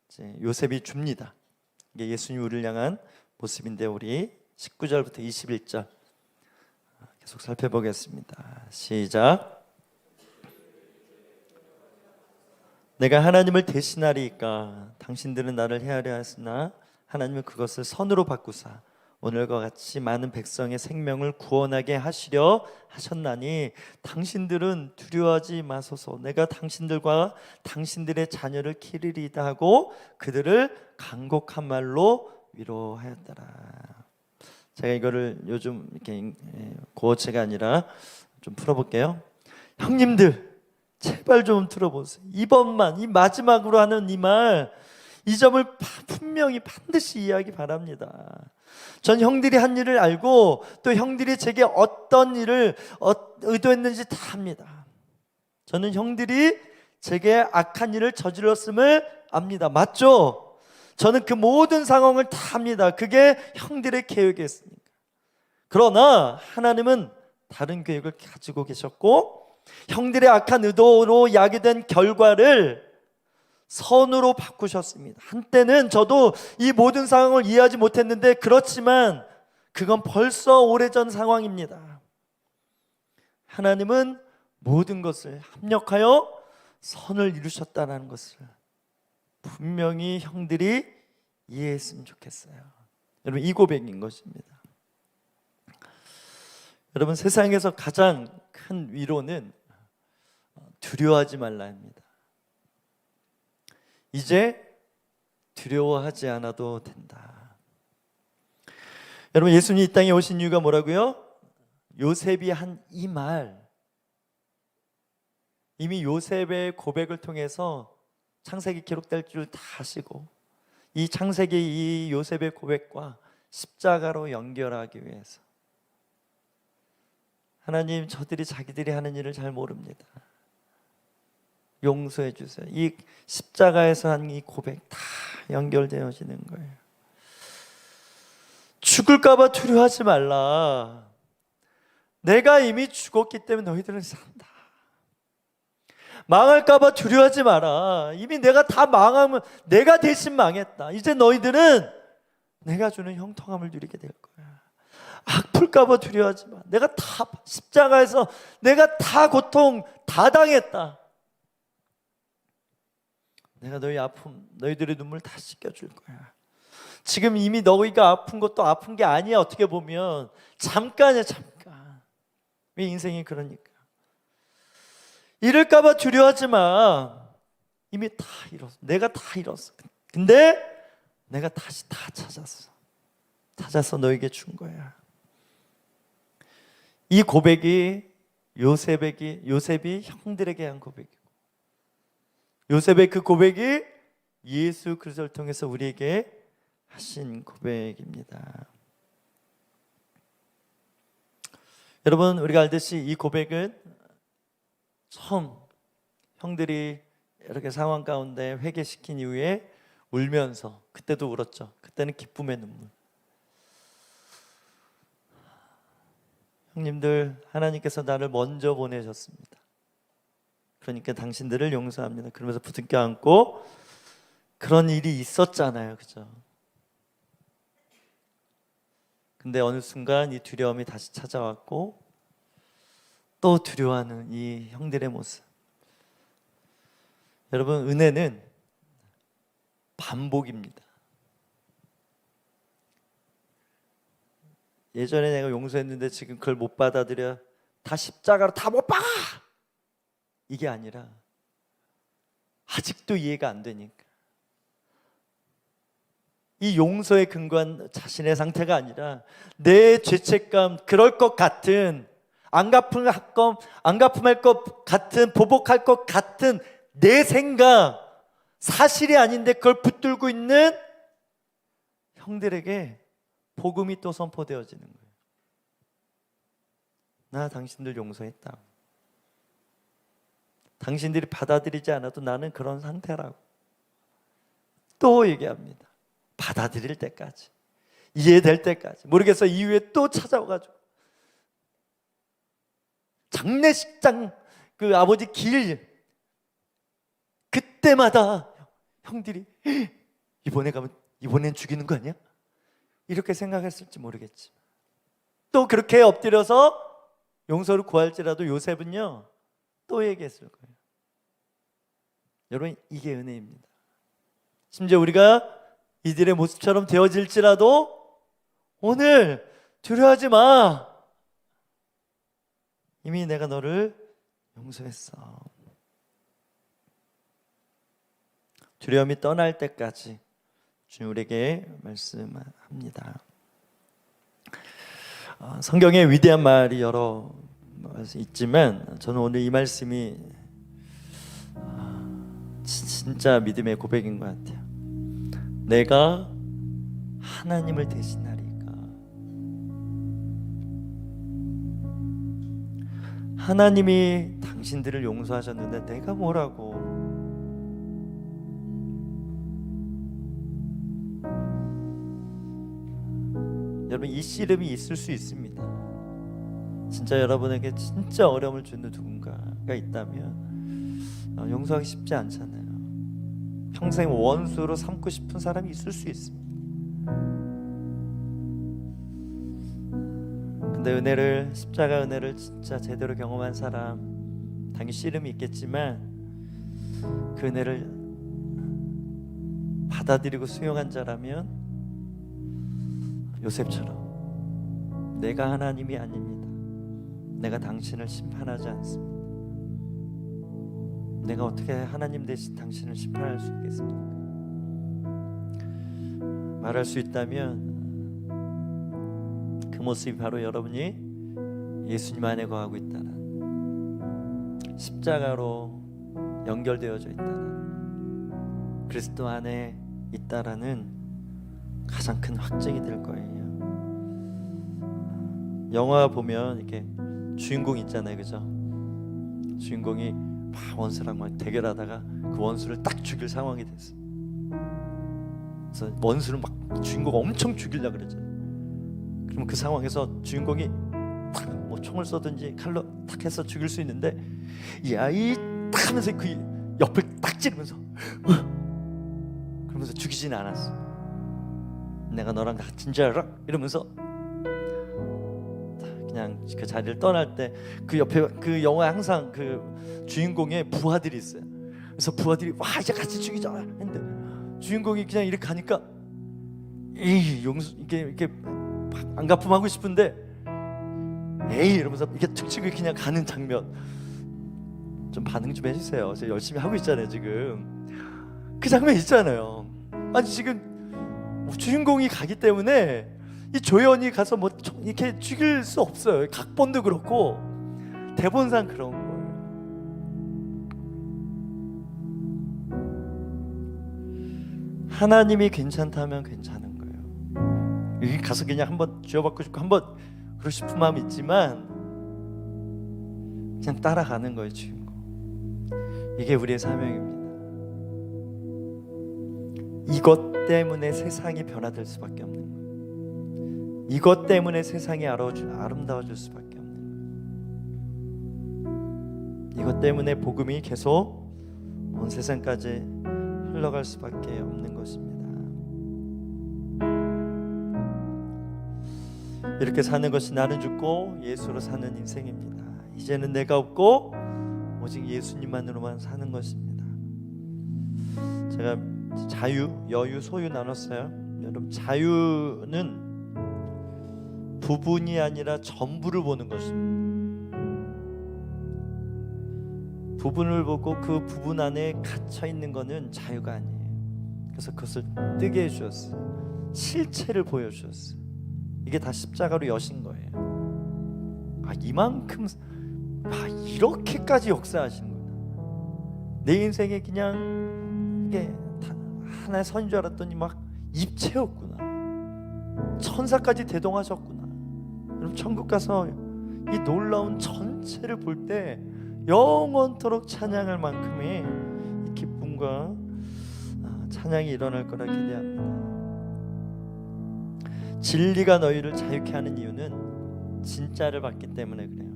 이제 요셉이 줍니다. 이게 예수님 우리를 향한 모습인데 우리 19절부터 21절 계속 살펴보겠습니다. 시작. 내가 하나님을 대신하리이까 당신들은 나를 헤아려 하였으나 하나님은 그것을 선으로 바꾸사 오늘과 같이 많은 백성의 생명을 구원하게 하시려 하셨나니 당신들은 두려워하지 마소서. 내가 당신들과 당신들의 자녀를 기르리이다 하고 그들을 간곡한 말로 위로하였더라. 제가 이거를 요즘 이렇게 고어체가 아니라 좀 풀어볼게요. 형님들 제발 좀 들어보세요. 이번만, 이 마지막으로 하는 이 말, 이 점을 분명히 반드시 이해하기 바랍니다. 전 형들이 한 일을 알고 또 형들이 제게 어떤 일을 의도했는지 다 압니다. 저는 형들이 제게 악한 일을 저질렀음을 압니다. 맞죠? 저는 그 모든 상황을 다 압니다. 그게 형들의 계획이었으니까. 그러나 하나님은 다른 계획을 가지고 계셨고 형들의 악한 의도로 야기된 결과를 선으로 바꾸셨습니다. 한때는 저도 이 모든 상황을 이해하지 못했는데 그렇지만 그건 벌써 오래전 상황입니다. 하나님은 모든 것을 합력하여 선을 이루셨다는 것을 분명히 형들이 이해했으면 좋겠어요. 여러분, 이 고백인 것입니다. 여러분, 세상에서 가장 큰 위로는 두려워하지 말라입니다. 이제 두려워하지 않아도 된다. 여러분, 예수님이 이 땅에 오신 이유가 뭐라고요? 요셉이 한 이 말, 이미 요셉의 고백을 통해서 창세기 기록될 줄 다 아시고 이 창세기 이 요셉의 고백과 십자가로 연결하기 위해서 하나님, 저들이 자기들이 하는 일을 잘 모릅니다. 용서해 주세요. 이 십자가에서 한 이 고백 다 연결되어지는 거예요. 죽을까 봐 두려워하지 말라. 내가 이미 죽었기 때문에 너희들은 산다. 망할까 봐 두려워하지 마라. 이미 내가 다 망하면 내가 대신 망했다. 이제 너희들은 내가 주는 형통함을 누리게 될 거야. 아플까 봐 두려워하지 마. 내가 다 십자가에서 내가 다 고통 다 당했다. 내가 너희 아픔, 너희들의 눈물 다 씻겨줄 거야. 지금 이미 너희가 아픈 것도 아픈 게 아니야. 어떻게 보면 잠깐이야, 잠깐. 왜 인생이 그러니까. 이럴까 봐 두려워하지 마. 이미 다 잃었어. 내가 다 잃었어. 근데 내가 다시 다 찾아서 너에게 준 거야. 이 고백이 요셉이 형들에게 한 고백이고, 요셉의 그 고백이 예수 그리스도를 통해서 우리에게 하신 고백입니다. 여러분, 우리가 알듯이 이 고백은 처음 형들이 이렇게 상황 가운데 회개시킨 이후에 울면서, 그때도 울었죠. 그때는 기쁨의 눈물. 형님들, 하나님께서 나를 먼저 보내셨습니다. 그러니까 당신들을 용서합니다. 그러면서 부둥켜 안고, 그런 일이 있었잖아요, 그죠? 근데 어느 순간 이 두려움이 다시 찾아왔고 또 두려워하는 이 형들의 모습. 여러분, 은혜는 반복입니다. 예전에 내가 용서했는데 지금 그걸 못 받아들여. 다 십자가로 다 못 박아. 이게 아니라 아직도 이해가 안 되니까 이 용서에 근거한 자신의 상태가 아니라 내 죄책감, 그럴 것 같은 안 갚음할 것 같은, 보복할 것 같은 내 생각, 사실이 아닌데 그걸 붙들고 있는 형들에게 복음이 또 선포되어지는 거예요. 나 당신들 용서했다. 당신들이 받아들이지 않아도 나는 그런 상태라고 또 얘기합니다. 받아들일 때까지, 이해될 때까지. 모르겠어, 이후에 또 찾아와가지고 장례식장 그 아버지 길 그때마다 형들이 이번엔 죽이는 거 아니야? 이렇게 생각했을지 모르겠지만 또 그렇게 엎드려서 용서를 구할지라도 요셉은요 또 얘기했을 거예요. 여러분, 이게 은혜입니다. 심지어 우리가 이들의 모습처럼 되어질지라도 오늘 두려워하지 마. 이미 내가 너를 용서했어. 두려움이 떠날 때까지 주님 우리에게 말씀합니다. 성경에 위대한 말이 여러 있지만 저는 오늘 이 말씀이 진짜 믿음의 고백인 것 같아요. 내가 하나님을 대신하리까. 하나님이 당신들을 용서하셨는데 내가 뭐라고. 여러분, 이 씨름이 있을 수 있습니다. 진짜 여러분에게 진짜 어려움을 주는 누군가가 있다면 용서하기 쉽지 않잖아요. 평생 원수로 삼고 싶은 사람이 있을 수 있습니다. 근데 십자가 은혜를 진짜 제대로 경험한 사람, 당연히 씨름이 있겠지만 그 은혜를 받아들이고 수용한 자라면 요셉처럼 내가 하나님이 아닙니다. 내가 당신을 심판하지 않습니다. 내가 어떻게 하나님 대신 당신을 심판할 수 있겠습니까? 말할 수 있다면 그 모습이 바로 여러분이 예수님 안에 거하고 있다는, 십자가로 연결되어져 있다는, 그리스도 안에 있다라는 가장 큰 확증이 될 거예요. 영화 보면 이렇게 주인공 있잖아요, 그죠? 주인공이 막 원수랑 막 대결하다가 그 원수를 딱 죽일 상황이 됐어. 그래서 원수를 막 주인공 엄청 죽이려고 그러잖아요. 그러면 그 상황에서 주인공이 탁 뭐 총을 쏘든지 칼로 탁 해서 죽일 수 있는데, 야이 딱 하면서 그 옆을 딱 찌르면서 그러면서 죽이진 않았어. 내가 너랑 같은 줄 알아? 이러면서 그냥 그 자리를 떠날 때 그 옆에 그 영화에 항상 그 주인공의 부하들이 있어요. 그래서 부하들이 와 이제 같이 죽이자 했는데 주인공이 그냥 이렇게 가니까 에이 용수 이렇게 안 갚음하고 싶은데 에이 이러면서 이렇게 툭 치고 그냥 가는 장면 좀 반응 좀 해주세요. 제가 열심히 하고 있잖아요 지금. 그 장면 있잖아요. 아니 지금 주인공이 가기 때문에 이 조연이 가서 뭐 이렇게 죽일 수 없어요. 각본도 그렇고 대본상 그런 거예요. 하나님이 괜찮다면 괜찮은 거예요. 여기 가서 그냥 한번 쥐어받고 싶고 한번 그러고 싶은 마음이 있지만 그냥 따라가는 거예요. 주인공. 이게 우리의 사명입니다. 이것 때문에 세상이 변화될 수밖에 없는 거예요. 이것 때문에 세상이 아름다워질 수밖에 없는 거예요. 이것 때문에 복음이 계속 온 세상까지 흘러갈 수밖에 없는 것입니다. 이렇게 사는 것이 나는 죽고 예수로 사는 인생입니다. 이제는 내가 없고 오직 예수님만으로만 사는 것입니다. 제가 자유, 여유, 소유 나눴어요. 여러분, 자유는 부분이 아니라 전부를 보는 것입니다. 부분을 보고 그 부분 안에 갇혀 있는 거는 자유가 아니에요. 그래서 그것을 뜨게 해주셨어요. 실체를 보여주셨어요. 이게 다 십자가로 여신 거예요. 이만큼 이렇게까지 역사하시는구나. 내 인생에 그냥 이게 하나의 선인 줄 알았더니 막 입체였구나. 천사까지 대동하셨구나. 여러분 천국 가서 이 놀라운 전체를 볼 때 영원토록 찬양할 만큼의 이 기쁨과 찬양이 일어날 거라 기대합니다. 진리가 너희를 자유케 하는 이유는 진짜를 받기 때문에 그래요.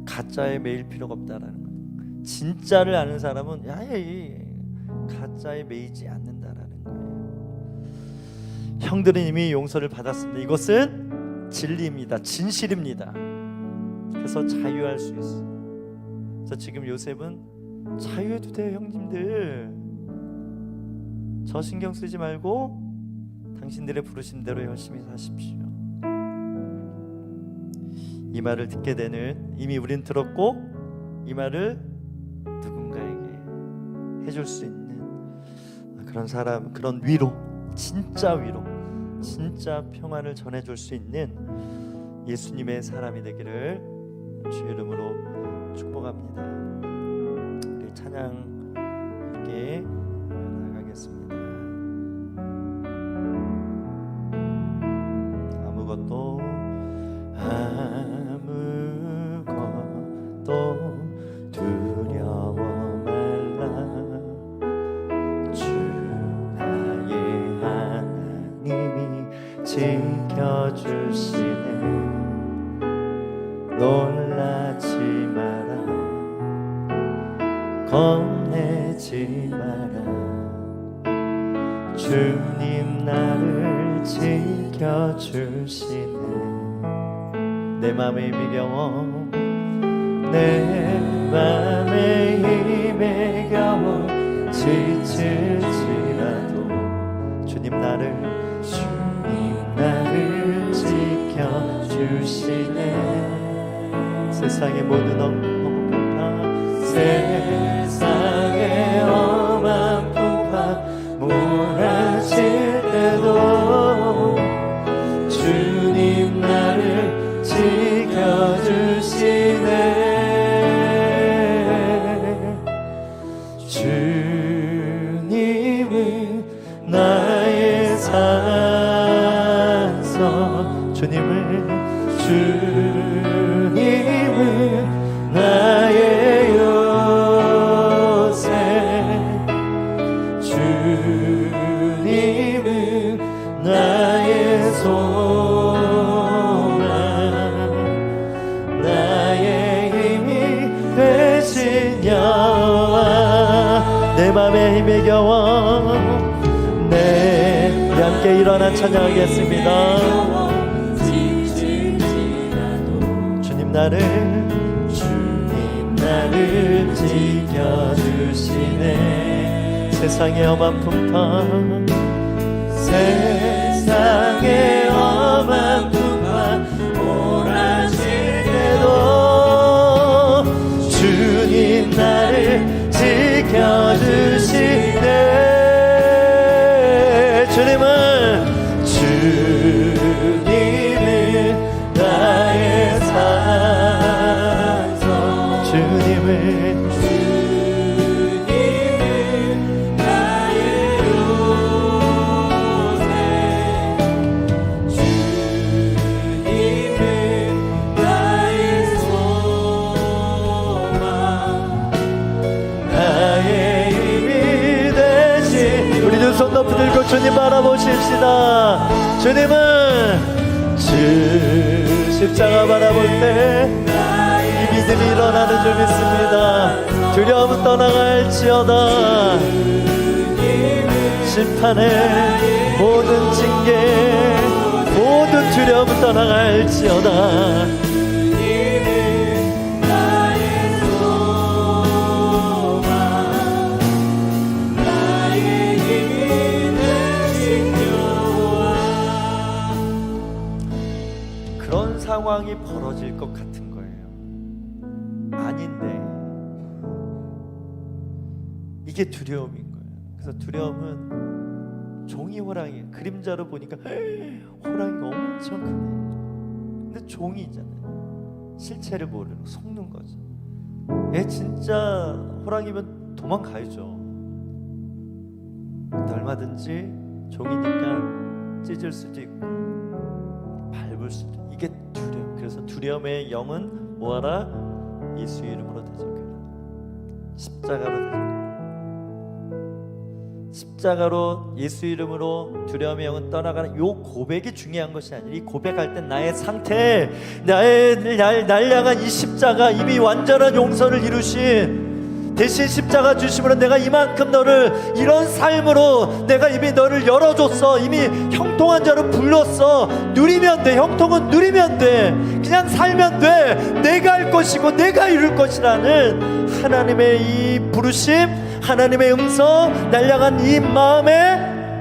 가짜에 매일 필요가 없다라는 거예요. 진짜를 아는 사람은 가짜에 매이지 않는다라는 거예요. 형들은 이미 용서를 받았습니다. 이것은 진리입니다. 진실입니다. 그래서 자유할 수 있어요. 그래서 지금 요셉은 자유해도 돼요. 형님들, 저 신경 쓰지 말고 당신들의 부르신 대로 열심히 사십시오. 이 말을 듣게 되는, 이미 우린 들었고 이 말을 누군가에게 해줄 수 있는 그런 사람, 그런 위로, 진짜 위로, 진짜 평안을 전해줄 수 있는 예수님의 사람이 되기를 주의 이름으로 축복합니다. 우리 찬양 함께 나가겠습니다. 아무것도 두려워 말라. 주 나의 하나님이 지켜주시네. 놀라지 마라, 겁내지 마라. 주님 나를 지켜주시네. 내 맘의 힘이 겨워, 내 맘의 힘에 겨워 지칠지라도 주님 나를 지켜주시네. 세상의 모든 엄한 풍파, 세상의 엄한 풍파 몰아칠 때도 주님 나를 지켜주시네. 주님은 나의 산성, 주님은 나의 요새, 주님은 나의 소망, 나의 힘이 되신 여호와. 내 맘의 힘에 겨워, 우리 함께 일어나 찬양하겠습니다. 주님 나를 지켜주시네. 세상의 엄한 풍파, 세상의 엄한 풍파 몰아칠 때도 주님 나를 지켜주시네. 주님은 나의 산성, 주님은 나의 요새, 주님은 나의 소망, 나의 힘이 되신. 우리 두 손 높이 들고 주님 바라보십시다. 주님은 주 십자가 바라볼 때 이 믿음이 일어나는 줄 믿습니다. 두려움 떠나갈지어다. 심판의 모든 징계, 모든 두려움 떠나갈지어다. 상황이 벌어질 것 같은 거예요. 이게 두려움인 거예요. 그래서 두려움은 종이 호랑이에요. 그림자로 보니까 호랑이가 엄청 크네. 근데 종이잖아요. 실체를 모르고 속는 거죠. 얘 진짜 호랑이면 도망가야죠. 얼마든지 종이니까 찢을 수도 있고 밟을 수도 있고. 이게 두려움. 그래서 두려움의 영은 뭐하라? 예수 이름으로 대적하라. 십자가로 대적하라. 십자가로 예수 이름으로 두려움의 영은 떠나가는 요 고백이 중요한 것이 아니라 이 고백할 때 나의 상태, 나의 날량한 이 십자가, 이미 완전한 용서를 이루신 대신 십자가 주심으로 내가 이만큼 너를 이런 삶으로 내가 이미 너를 열어줬어. 이미 형통한 자로 불렀어. 누리면 돼. 형통은 누리면 돼. 그냥 살면 돼. 내가 할 것이고 내가 이룰 것이라는 하나님의 이 부르심, 하나님의 음성, 날량한 이 마음에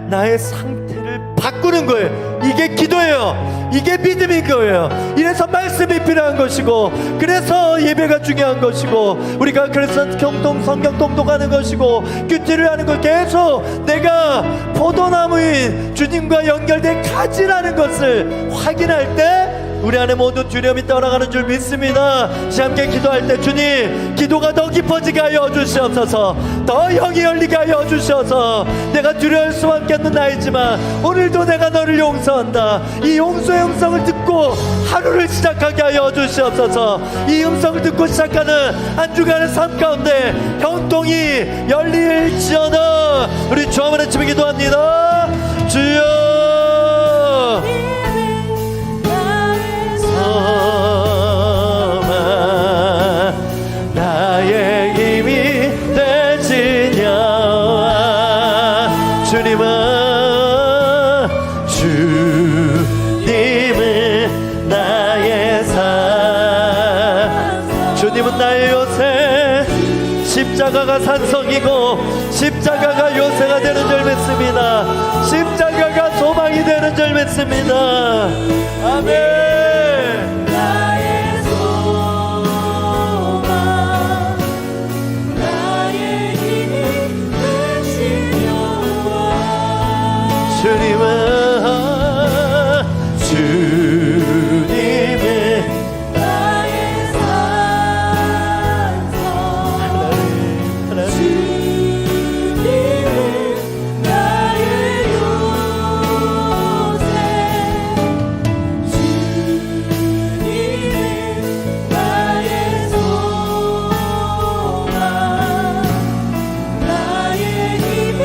나의 상태를 바꾸는 거예요. 이게 기도예요. 이게 믿음인 거예요. 이래서 말씀이 필요한 것이고, 그래서 예배가 중요한 것이고, 우리가 그래서 성경 통독하는 것이고, 큐티를 하는 것, 계속 내가 포도나무인 주님과 연결된 가지라는 것을 확인할 때 우리 안에 모든 두려움이 떠나가는 줄 믿습니다. 함께 기도할 때 주님, 기도가 더 깊어지게 하여 주시옵소서. 더 영이 열리게 하여 주셔서 내가 두려울 수밖에 없는 나이지만 오늘도 내가 너를 용서한다. 이 용서의 음성을 듣고 하루를 시작하게 하여 주시옵소서. 이 음성을 듣고 시작하는 한 주간의 삶 가운데 형통이 열릴지어다. 우리 주 한번 외치며 기도합니다. 주여, 나의 힘이 되시냐. 주님은 나의 산, 주님은 나의 요새. 십자가가 산성이고 십자가가 요새가 되는 줄 믿습니다. 십자가가 소망이 되는 줄 믿습니다. 아멘. 주님은 나의 산성, 주님은 나의 요새, 주님은 나의 소망, 나의 힘이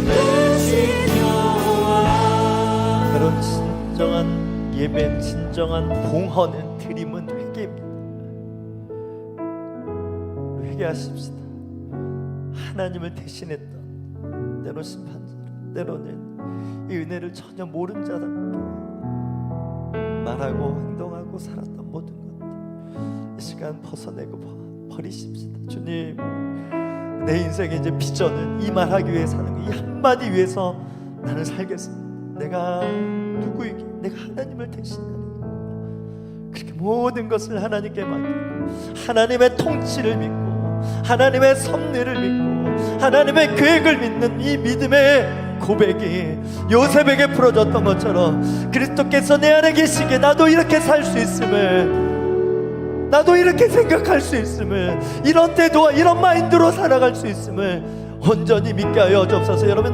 되신 여호와. 여러분, 진정한 예배, 진정한 봉헌은, 드림은 회개입니다. 회개하십시다. 하나님을 대신했던 때로 심판자로, 때로는 이 은혜를 전혀 모른 자답게 말하고 행동하고 살았던 모든 것들 이 시간 벗어내고 버리십시다. 주님, 내 인생의 이제 비전은 이 말하기 위해 사는 거, 이 한마디 위해서 나는 살겠습니다. 내가 누구이기, 내가 하나님을 대신하니 그렇게 모든 것을 하나님께 맡기고 하나님의 통치를 믿고 하나님의 섭리를 믿고 하나님의 계획을 믿는 이 믿음의 고백이 요셉에게 풀어졌던 것처럼 그리스도께서 내 안에 계시기에 나도 이렇게 살 수 있음을, 나도 이렇게 생각할 수 있음을, 이런 태도와 이런 마인드로 살아갈 수 있음을 온전히 믿게 하여 주옵소서. 여러분,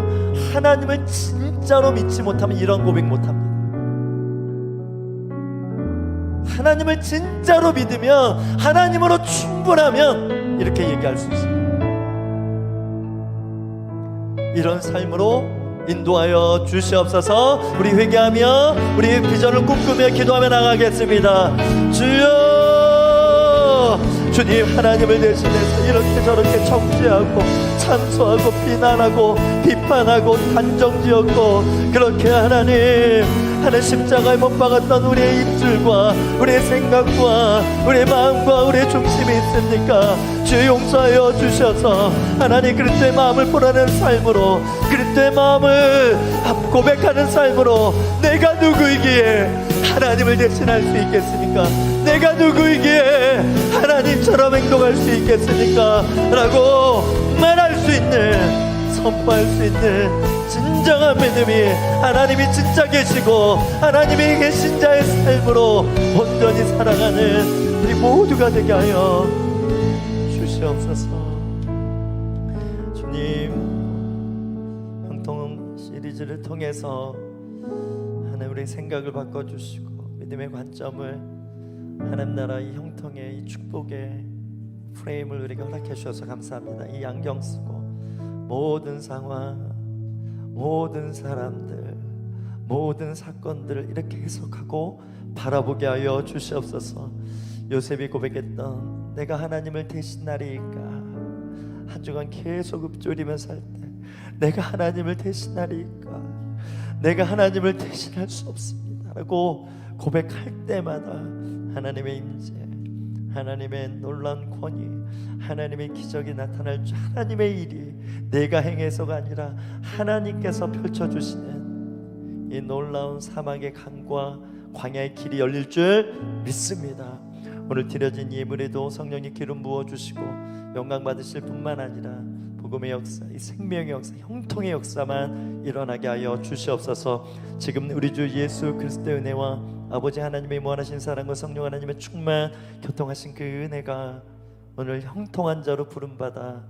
하나님을 진짜로 믿지 못하면 이런 고백 못합니다. 하나님을 진짜로 믿으면, 하나님으로 충분하면 이렇게 얘기할 수 있습니다. 이런 삶으로 인도하여 주시옵소서. 우리 회개하며 우리 비전을 꿈꾸며 기도하며 나가겠습니다. 주여, 주님, 하나님을 대신해서 이렇게 저렇게 정죄하고 참소하고 비난하고 비판하고 단정지었고 그렇게 하나님 십자가에 못 박았던 우리의 입술과 우리의 생각과 우리의 마음과 우리의 중심이 있습니까? 주 용서하여 주셔서 하나님 그리스도의 마음을 풀어내는 삶으로, 그리스도의 마음을 고백하는 삶으로 내가 누구이기에 하나님을 대신할 수 있겠습니까? 내가 누구이기에 하나님처럼 행동할 수 있겠습니까? 라고 말할 수 있는, 선포할 수 있는 진정한 믿음이, 하나님이 진짜 계시고 하나님이 계신 자의 삶으로 온전히 살아가는 우리 모두가 되게 하여 주시옵소서. 주님, 형통 시리즈를 통해서 하나님 우리의 생각을 바꿔주시고 믿음의 관점을 하나님 나라 이 형통의 이 축복의 프레임을 우리에게 허락해 주셔서 감사합니다. 이 안경 쓰고 모든 상황, 모든 사람들, 모든 사건들을 이렇게 해석하고 바라보게 하여 주시옵소서. 요셉이 고백했던 내가 하나님을 대신하리이까, 한 주간 계속 읊조리며 살 때 내가 하나님을 대신하리이까, 내가 하나님을 대신할 수 없습니다 라고 고백할 때마다 하나님의 임재, 하나님의 놀라운 권위, 하나님의 기적이 나타날 줄, 하나님의 일이 내가 행해서가 아니라 하나님께서 펼쳐주시는 이 놀라운 사막의 강과 광야의 길이 열릴 줄 믿습니다. 오늘 드려진 예물에도 성령님 기름 부어주시고 영광 받으실 뿐만 아니라 복음의 역사, 이 생명의 역사, 형통의 역사만 일어나게 하여 주시옵소서. 지금 우리 주 예수 그리스도의 은혜와 아버지 하나님의 무한하신 사랑과 성령 하나님의 충만 교통하신 그 은혜가 오늘 형통한 자로 부름받아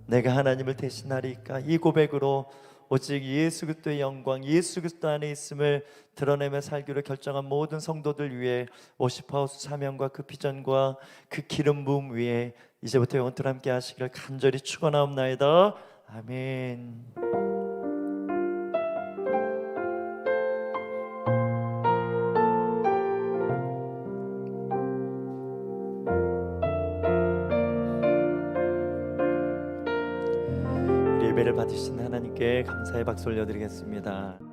내가 하나님을 대신하리까, 이 고백으로 오직 예수 그리스도의 영광, 예수 그리스도 안에 있음을 드러내며 살기로 결정한 모든 성도들 위해 워시파우스 사명과 그 비전과 그 기름 부음 위에 이제부터 영원토록 함께 하시기를 간절히 축원하옵나이다. 아멘. 예배를 받으신 하나님께 감사의 박수 올려드리겠습니다.